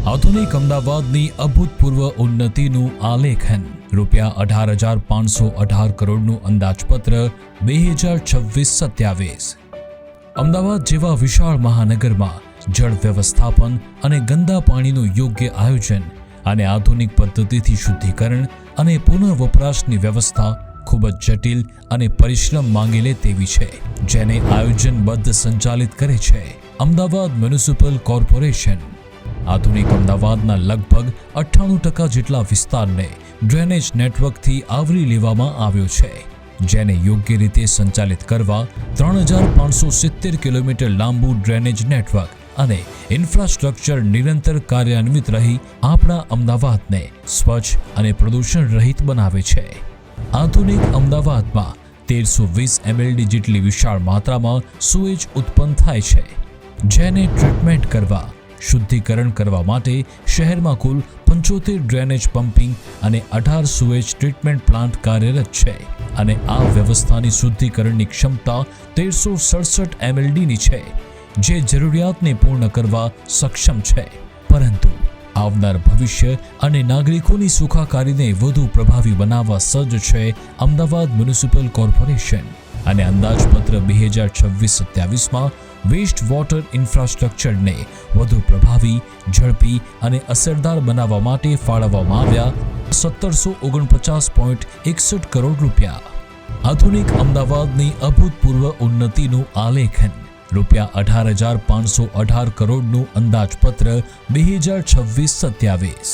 આધુનિક અમદાવાદની અભૂતપૂર્વ ઉન્નતિનું આલેખન ₹18,518 કરોડનું અંદાજપત્ર 2026-27। અમદાવાદ જેવા વિશાળ મહાનગરમાં જળ વ્યવસ્થાપન અને ગંદા પાણીનું યોગ્ય આયોજન અને આધુનિક પદ્ધતિથી શુદ્ધિકરણ અને પુનઃવપરાશની વ્યવસ્થા ખૂબ જ જટિલ અને પરિશ્રમ માંગી લે તેવી છે, જેને આયોજનબદ્ધ સંચાલિત કરે છે અમદાવાદ મ્યુનિસિપલ કોર્પોરેશન। આધુનિક અમદાવાદના લગભગ 98% જેટલા વિસ્તારને ડ્રેનેજ નેટવર્કથી આવરી લેવામાં આવ્યો છે, જેને યોગ્ય રીતે સંચાલિત કરવા 3,570 કિલોમીટર લાંબુ ડ્રેનેજ નેટવર્ક અને ઇન્ફ્રાસ્ટ્રક્ચર નિરંતર કાર્યાન્વિત રહી આપણા અમદાવાદને સ્વચ્છ અને પ્રદૂષણ રહિત બનાવે છે। આધુનિક અમદાવાદમાં 1320 MLD જેટલી વિશાળ માત્રામાં સુએજ ઉત્પન્ન થાય છે, જેને ટ્રીટમેન્ટ કરવા, શુદ્ધિકરણ કરવા માટે શહેરમાં કુલ 75 ડ્રેનેજ પમ્પિંગ અને 18 સુએજ ટ્રીટમેન્ટ પ્લાન્ટ કાર્યરત છે અને આ વ્યવસ્થાની શુદ્ધિકરણની ક્ષમતા 1367 MLDની છે, જે જરૂરિયાતને પૂર્ણ કરવા સક્ષમ છે। પરંતુ આવનાર ભવિષ્ય અને નાગરિકોની સુખાકારીને વધુ પ્રભાવી બનાવવા સજ્જ છે અમદાવાદ મ્યુનિસિપલ કોર્પોરેશન અને અંદાજપત્ર 2026-27માં વેસ્ટ વોટર ઇન્ફ્રાસ્ટ્રક્ચરને વધુ પ્રભાવી, ઝડપી અને અસરદાર બનાવવા માટે ફાળવવામાં આવ્યા ₹1749.61 કરોડ। આધુનિક અમદાવાદની અભૂતપૂર્વ ઉન્નતિનું આલેખન ₹18,518 કરોડનું અંદાજપત્ર 2026-27।